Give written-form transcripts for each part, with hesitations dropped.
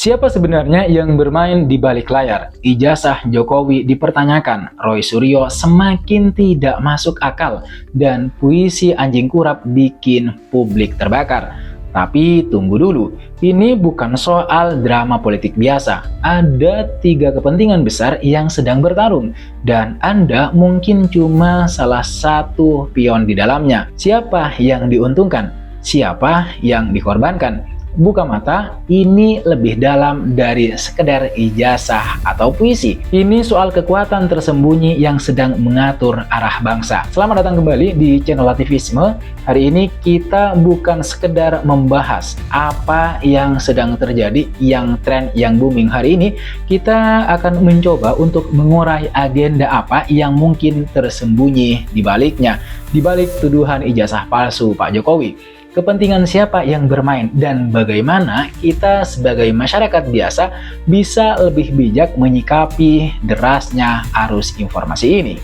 Siapa sebenarnya yang bermain di balik layar? Ijazah Jokowi dipertanyakan, Roy Suryo semakin tidak masuk akal, dan puisi anjing kurap bikin publik terbakar. Tapi tunggu dulu, ini bukan soal drama politik biasa. Ada 3 kepentingan besar yang sedang bertarung, dan Anda mungkin cuma salah satu pion di dalamnya. Siapa yang diuntungkan? Siapa yang dikorbankan? Buka mata, ini lebih dalam dari sekedar ijazah atau puisi. Ini soal kekuatan tersembunyi yang sedang mengatur arah bangsa. Selamat datang kembali di channel Lativisme. Hari ini kita bukan sekedar membahas apa yang sedang terjadi, yang tren, yang booming hari ini. Kita akan mencoba untuk mengurai agenda apa yang mungkin tersembunyi di baliknya, di balik tuduhan ijazah palsu Pak Jokowi. Kepentingan siapa yang bermain, dan bagaimana kita sebagai masyarakat biasa bisa lebih bijak menyikapi derasnya arus informasi ini.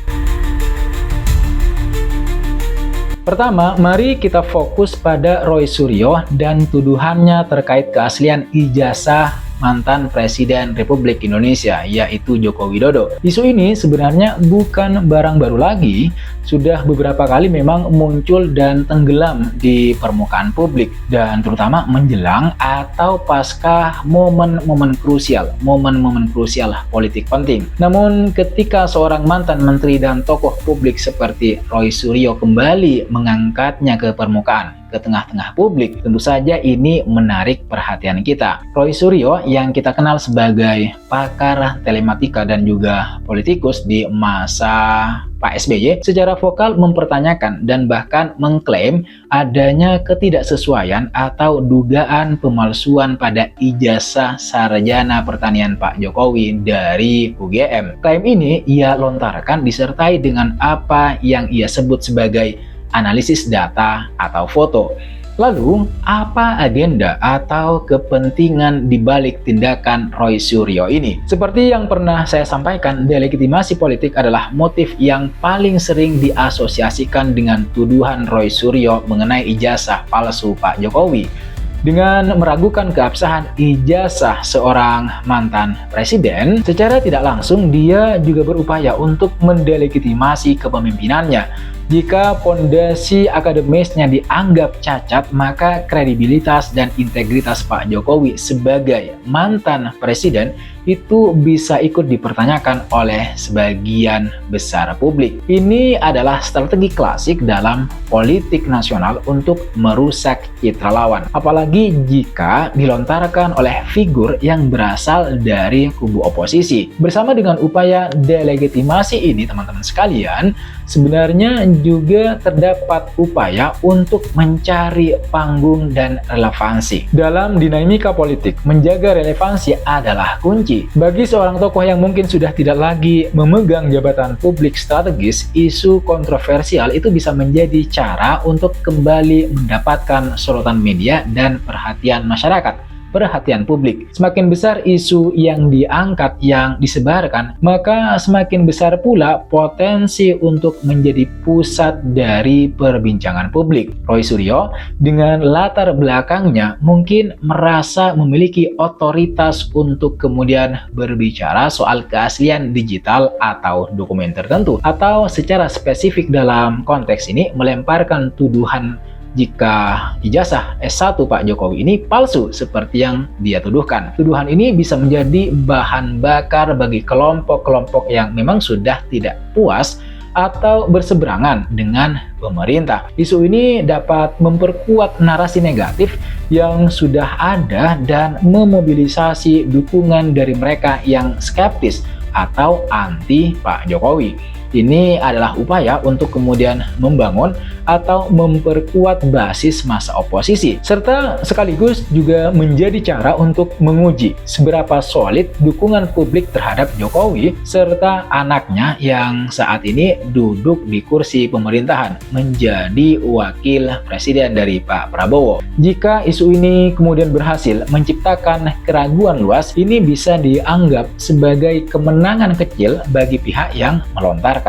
Pertama, mari kita fokus pada Roy Suryo dan tuduhannya terkait keaslian ijazah mantan Presiden Republik Indonesia, yaitu Joko Widodo. Isu ini sebenarnya bukan barang baru lagi, sudah beberapa kali memang muncul dan tenggelam di permukaan publik, dan terutama menjelang atau pasca momen-momen krusial politik penting. Namun ketika seorang mantan menteri dan tokoh publik seperti Roy Suryo kembali mengangkatnya ke permukaan, ke tengah-tengah publik, tentu saja ini menarik perhatian kita. Roy Suryo yang kita kenal sebagai pakar telematika dan juga politikus di masa Pak SBY secara vokal mempertanyakan dan bahkan mengklaim adanya ketidaksesuaian atau dugaan pemalsuan pada ijazah sarjana pertanian Pak Jokowi dari UGM. Klaim ini ia lontarkan disertai dengan apa yang ia sebut sebagai analisis data atau foto. Lalu, apa agenda atau kepentingan di balik tindakan Roy Suryo ini? Seperti yang pernah saya sampaikan, delegitimasi politik adalah motif yang paling sering diasosiasikan dengan tuduhan Roy Suryo mengenai ijazah palsu Pak Jokowi. Dengan meragukan keabsahan ijazah seorang mantan presiden, secara tidak langsung dia juga berupaya untuk mendelegitimasi kepemimpinannya. Jika pondasi akademisnya dianggap cacat, maka kredibilitas dan integritas Pak Jokowi sebagai mantan presiden itu bisa ikut dipertanyakan oleh sebagian besar publik. Ini adalah strategi klasik dalam politik nasional untuk merusak citra lawan, apalagi jika dilontarkan oleh figur yang berasal dari kubu oposisi. Bersama dengan upaya delegitimasi ini, teman-teman sekalian, sebenarnya juga terdapat upaya untuk mencari panggung dan relevansi. Dalam dinamika politik, menjaga relevansi adalah kunci. Bagi seorang tokoh yang mungkin sudah tidak lagi memegang jabatan publik strategis, isu kontroversial itu bisa menjadi cara untuk kembali mendapatkan sorotan media dan perhatian masyarakat. Perhatian publik. Semakin besar isu yang diangkat, yang disebarkan, maka semakin besar pula potensi untuk menjadi pusat dari perbincangan publik. Roy Suryo dengan latar belakangnya mungkin merasa memiliki otoritas untuk kemudian berbicara soal keaslian digital atau dokumen tertentu, atau secara spesifik dalam konteks ini melemparkan tuduhan jika ijazah S1 Pak Jokowi ini palsu seperti yang dia tuduhkan. Tuduhan ini bisa menjadi bahan bakar bagi kelompok-kelompok yang memang sudah tidak puas atau berseberangan dengan pemerintah. Isu ini dapat memperkuat narasi negatif yang sudah ada dan memobilisasi dukungan dari mereka yang skeptis atau anti Pak Jokowi. Ini adalah upaya untuk kemudian membangun atau memperkuat basis massa oposisi, serta sekaligus juga menjadi cara untuk menguji seberapa solid dukungan publik terhadap Jokowi serta anaknya yang saat ini duduk di kursi pemerintahan menjadi wakil presiden dari Pak Prabowo. Jika isu ini kemudian berhasil menciptakan keraguan luas, ini bisa dianggap sebagai kemenangan kecil bagi pihak yang melontarkan.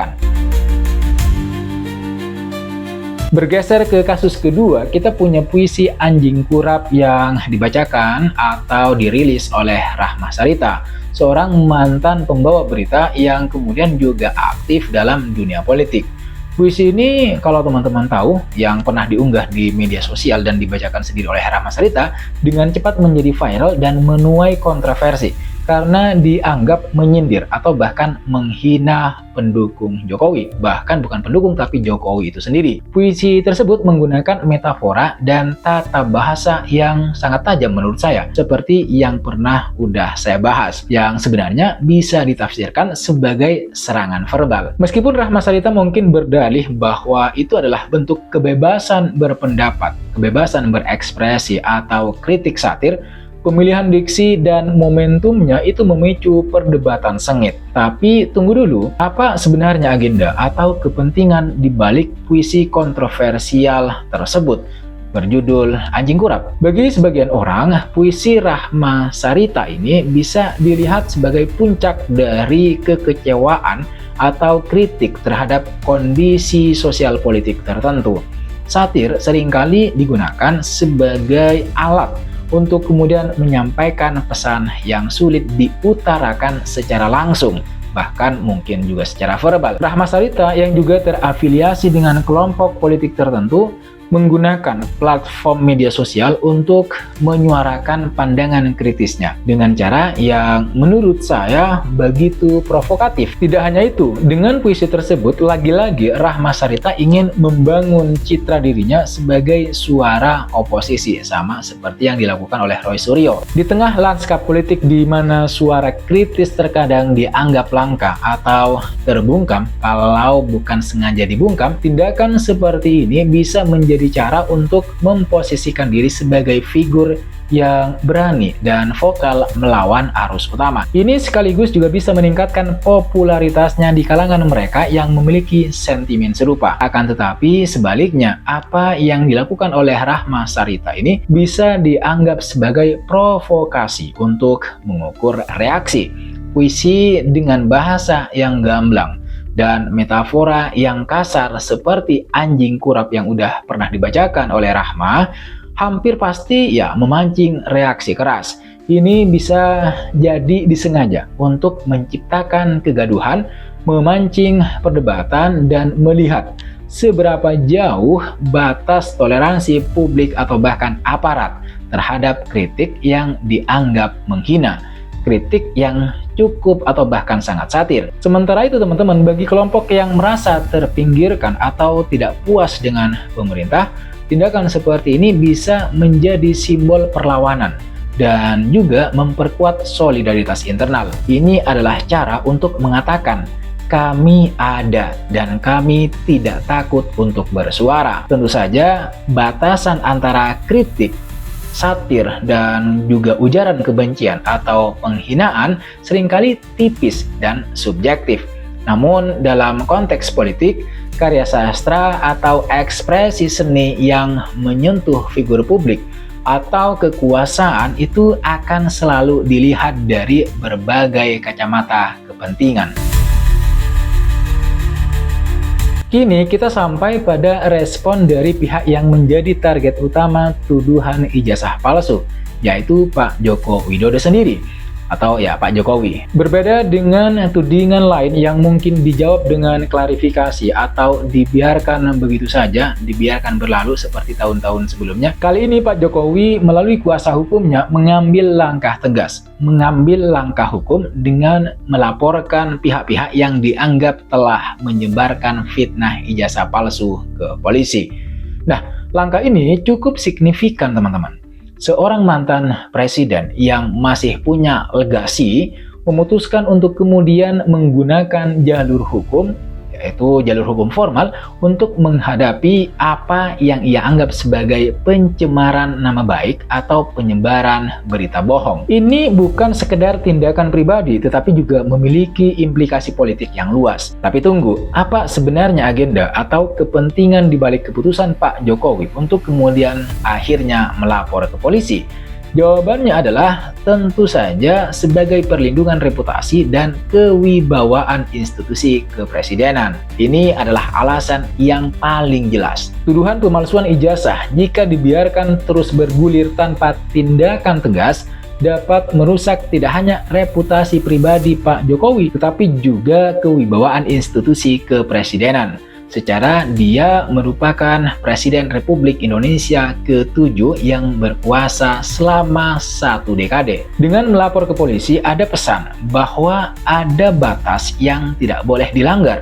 Bergeser ke kasus kedua, kita punya puisi Anjing Kurap yang dibacakan atau dirilis oleh Rahma Sarita, seorang mantan pembawa berita yang kemudian juga aktif dalam dunia politik. Puisi ini kalau teman-teman tahu, yang pernah diunggah di media sosial dan dibacakan sendiri oleh Rahma Sarita, dengan cepat menjadi viral dan menuai kontroversi karena dianggap menyindir atau bahkan menghina pendukung Jokowi. Bahkan bukan pendukung tapi Jokowi itu sendiri. Puisi tersebut menggunakan metafora dan tata bahasa yang sangat tajam menurut saya, seperti yang pernah udah saya bahas, yang sebenarnya bisa ditafsirkan sebagai serangan verbal. Meskipun Rahma Sarita mungkin berdalih bahwa itu adalah bentuk kebebasan berpendapat, kebebasan berekspresi atau kritik satir, pemilihan diksi dan momentumnya itu memicu perdebatan sengit. Tapi tunggu dulu, apa sebenarnya agenda atau kepentingan di balik puisi kontroversial tersebut berjudul Anjing Kurap? Bagi sebagian orang, puisi Rahma Sarita ini bisa dilihat sebagai puncak dari kekecewaan atau kritik terhadap kondisi sosial politik tertentu. Satir seringkali digunakan sebagai alat untuk kemudian menyampaikan pesan yang sulit diutarakan secara langsung, bahkan mungkin juga secara verbal. Rahma Sarita yang juga terafiliasi dengan kelompok politik tertentu menggunakan platform media sosial untuk menyuarakan pandangan kritisnya dengan cara yang menurut saya begitu provokatif. Tidak hanya itu, dengan puisi tersebut lagi-lagi Rahma Sarita ingin membangun citra dirinya sebagai suara oposisi, sama seperti yang dilakukan oleh Roy Suryo. Di tengah lanskap politik di mana suara kritis terkadang dianggap langka atau terbungkam kalau bukan sengaja dibungkam, tindakan seperti ini bisa menjadi cara untuk memposisikan diri sebagai figur yang berani dan vokal melawan arus utama. Ini sekaligus juga bisa meningkatkan popularitasnya di kalangan mereka yang memiliki sentimen serupa. Akan tetapi sebaliknya, apa yang dilakukan oleh Rahma Sarita ini bisa dianggap sebagai provokasi untuk mengukur reaksi. Puisi dengan bahasa yang gamblang dan metafora yang kasar seperti Anjing Kurap yang udah pernah dibacakan oleh Rahma hampir pasti ya memancing reaksi keras. Ini bisa jadi disengaja untuk menciptakan kegaduhan, memancing perdebatan, dan melihat seberapa jauh batas toleransi publik atau bahkan aparat terhadap kritik yang dianggap menghina, kritik yang cukup atau bahkan sangat satir. Sementara itu teman-teman, bagi kelompok yang merasa terpinggirkan atau tidak puas dengan pemerintah, tindakan seperti ini bisa menjadi simbol perlawanan dan juga memperkuat solidaritas internal. Ini adalah cara untuk mengatakan kami ada dan kami tidak takut untuk bersuara. Tentu saja batasan antara kritik, satir, dan juga ujaran kebencian atau penghinaan seringkali tipis dan subjektif. Namun dalam konteks politik, karya sastra atau ekspresi seni yang menyentuh figur publik atau kekuasaan itu akan selalu dilihat dari berbagai kacamata kepentingan. Kini kita sampai pada respon dari pihak yang menjadi target utama tuduhan ijazah palsu, yaitu Pak Joko Widodo sendiri, atau ya Pak Jokowi. Berbeda dengan tudingan lain yang mungkin dijawab dengan klarifikasi atau dibiarkan begitu saja, dibiarkan berlalu seperti tahun-tahun sebelumnya. Kali ini Pak Jokowi melalui kuasa hukumnya mengambil langkah tegas, mengambil langkah hukum dengan melaporkan pihak-pihak yang dianggap telah menyebarkan fitnah ijazah palsu ke polisi. Nah, langkah ini cukup signifikan teman-teman. Seorang mantan presiden yang masih punya legasi memutuskan untuk kemudian menggunakan jalur hukum, yaitu jalur hukum formal, untuk menghadapi apa yang ia anggap sebagai pencemaran nama baik atau penyebaran berita bohong. Ini bukan sekedar tindakan pribadi, tetapi juga memiliki implikasi politik yang luas. Tapi tunggu, apa sebenarnya agenda atau kepentingan di balik keputusan Pak Jokowi untuk kemudian akhirnya melapor ke polisi? Jawabannya adalah tentu saja sebagai perlindungan reputasi dan kewibawaan institusi kepresidenan. Ini adalah alasan yang paling jelas. Tuduhan pemalsuan ijazah jika dibiarkan terus bergulir tanpa tindakan tegas dapat merusak tidak hanya reputasi pribadi Pak Jokowi, tetapi juga kewibawaan institusi kepresidenan. Secara dia merupakan Presiden Republik Indonesia ke-7 yang berkuasa selama 1 dekade. Dengan melapor ke polisi, ada pesan bahwa ada batas yang tidak boleh dilanggar.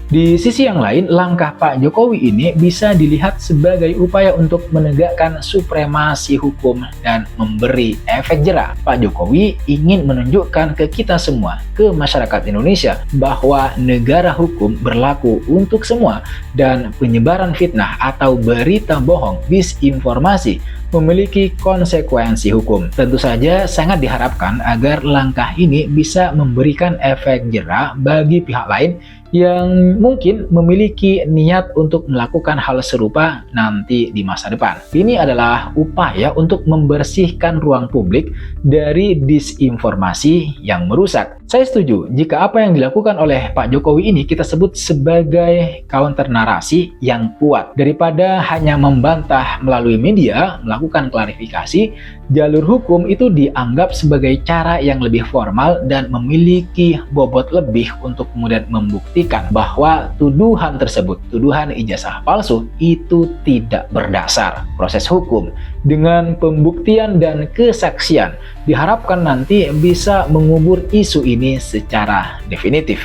Di sisi yang lain, langkah Pak Jokowi ini bisa dilihat sebagai upaya untuk menegakkan supremasi hukum dan memberi efek jera. Pak Jokowi ingin menunjukkan ke kita semua, ke masyarakat Indonesia, bahwa negara hukum berlaku untuk semua dan penyebaran fitnah atau berita bohong, disinformasi, memiliki konsekuensi hukum. Tentu saja sangat diharapkan agar langkah ini bisa memberikan efek jera bagi pihak lain yang mungkin memiliki niat untuk melakukan hal serupa nanti di masa depan. Ini adalah upaya untuk membersihkan ruang publik dari disinformasi yang merusak. Saya setuju jika apa yang dilakukan oleh Pak Jokowi ini kita sebut sebagai counter narasi yang kuat. Daripada hanya membantah melalui media, melakukan klarifikasi, jalur hukum itu dianggap sebagai cara yang lebih formal dan memiliki bobot lebih untuk kemudian membuktikan bahwa tuduhan tersebut, tuduhan ijazah palsu, itu tidak berdasar. Proses hukum dengan pembuktian dan kesaksian diharapkan nanti bisa mengubur isu ini secara definitif.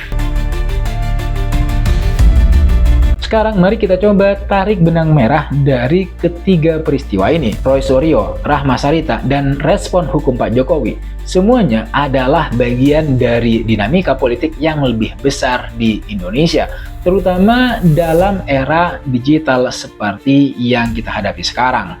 Sekarang mari kita coba tarik benang merah dari ketiga peristiwa ini. Roy Suryo, Rahma Sarita, dan respon hukum Pak Jokowi. Semuanya adalah bagian dari dinamika politik yang lebih besar di Indonesia, terutama dalam era digital seperti yang kita hadapi sekarang.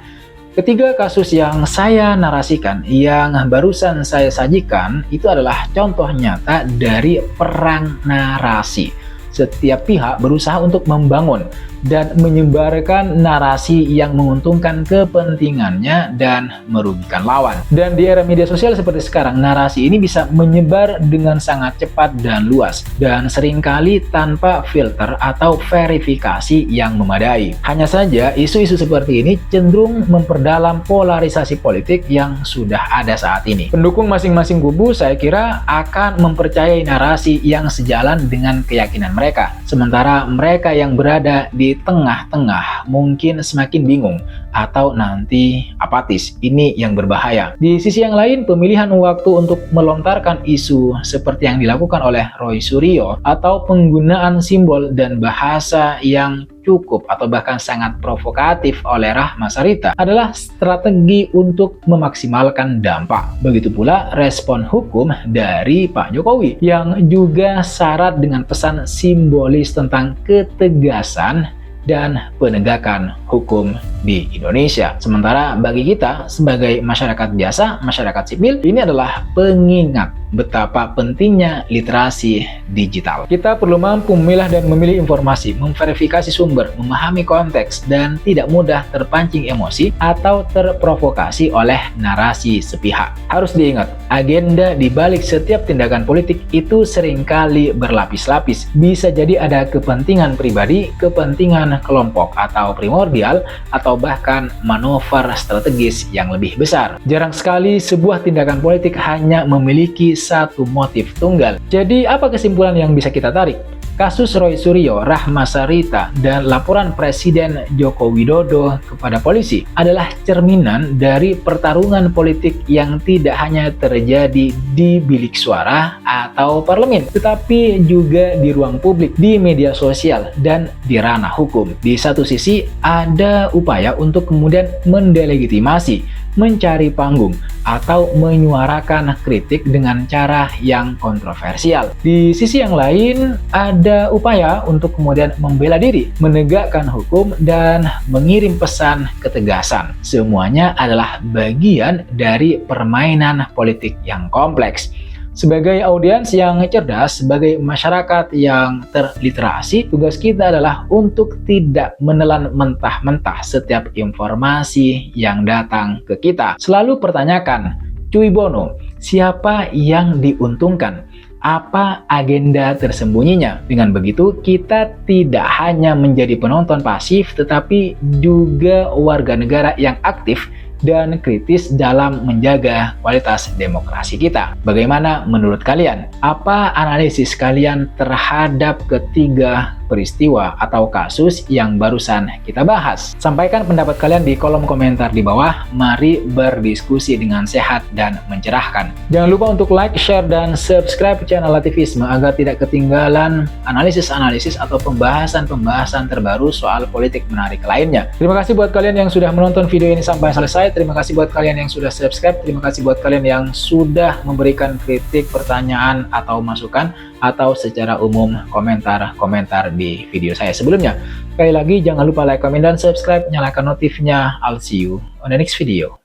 Ketiga kasus yang saya narasikan, yang barusan saya sajikan, itu adalah contoh nyata dari perang narasi. Setiap pihak berusaha untuk membangun dan menyebarkan narasi yang menguntungkan kepentingannya dan merugikan lawan. Dan di era media sosial seperti sekarang, narasi ini bisa menyebar dengan sangat cepat dan luas, dan seringkali tanpa filter atau verifikasi yang memadai. Hanya saja, isu-isu seperti ini cenderung memperdalam polarisasi politik yang sudah ada saat ini. Pendukung masing-masing kubu saya kira akan mempercayai narasi yang sejalan dengan keyakinan mereka, sementara mereka yang berada di tengah-tengah mungkin semakin bingung atau nanti apatis. Ini yang berbahaya. Di sisi yang lain, pemilihan waktu untuk melontarkan isu seperti yang dilakukan oleh Roy Suryo atau penggunaan simbol dan bahasa yang cukup atau bahkan sangat provokatif oleh Rahma Sarita adalah strategi untuk memaksimalkan dampak. Begitu pula respon hukum dari Pak Jokowi yang juga syarat dengan pesan simbolis tentang ketegasan dan penegakan hukum di Indonesia. Sementara bagi kita sebagai masyarakat biasa, masyarakat sipil, ini adalah pengingat betapa pentingnya literasi digital. Kita perlu mampu memilah dan memilih informasi, memverifikasi sumber, memahami konteks, dan tidak mudah terpancing emosi atau terprovokasi oleh narasi sepihak. Harus diingat, agenda di balik setiap tindakan politik itu seringkali berlapis-lapis. Bisa jadi ada kepentingan pribadi, kepentingan kelompok atau primordial, atau bahkan manuver strategis yang lebih besar. Jarang sekali sebuah tindakan politik hanya memiliki satu motif tunggal. Jadi apa kesimpulan yang bisa kita tarik? Kasus Roy Suryo, Rahma Sarita, dan laporan Presiden Joko Widodo kepada polisi adalah cerminan dari pertarungan politik yang tidak hanya terjadi di bilik suara atau parlemen, tetapi juga di ruang publik, di media sosial, dan di ranah hukum. Di satu sisi, ada upaya untuk kemudian mendelegitimasi, mencari panggung, atau menyuarakan kritik dengan cara yang kontroversial. Di sisi yang lain, ada upaya untuk kemudian membela diri, menegakkan hukum, dan mengirim pesan ketegasan. Semuanya adalah bagian dari permainan politik yang kompleks. Sebagai audiens yang cerdas, sebagai masyarakat yang terliterasi, tugas kita adalah untuk tidak menelan mentah-mentah setiap informasi yang datang ke kita. Selalu pertanyakan, cui bono, siapa yang diuntungkan? Apa agenda tersembunyinya? Dengan begitu, kita tidak hanya menjadi penonton pasif, tetapi juga warga negara yang aktif dan kritis dalam menjaga kualitas demokrasi kita. Bagaimana menurut kalian? Apa analisis kalian terhadap ketiga peristiwa atau kasus yang barusan kita bahas? Sampaikan pendapat kalian di kolom komentar di bawah. Mari berdiskusi dengan sehat dan mencerahkan. Jangan lupa untuk like, share, dan subscribe channel Lativisme agar tidak ketinggalan analisis-analisis atau pembahasan-pembahasan terbaru soal politik menarik lainnya. Terima kasih buat kalian yang sudah menonton video ini sampai selesai. Terima kasih buat kalian yang sudah subscribe. Terima kasih buat kalian yang sudah memberikan kritik, pertanyaan, atau masukan, atau secara umum komentar-komentar di video saya sebelumnya. Sekali lagi, jangan lupa like, comment, dan subscribe. Nyalakan notifnya. I'll see you on the next video.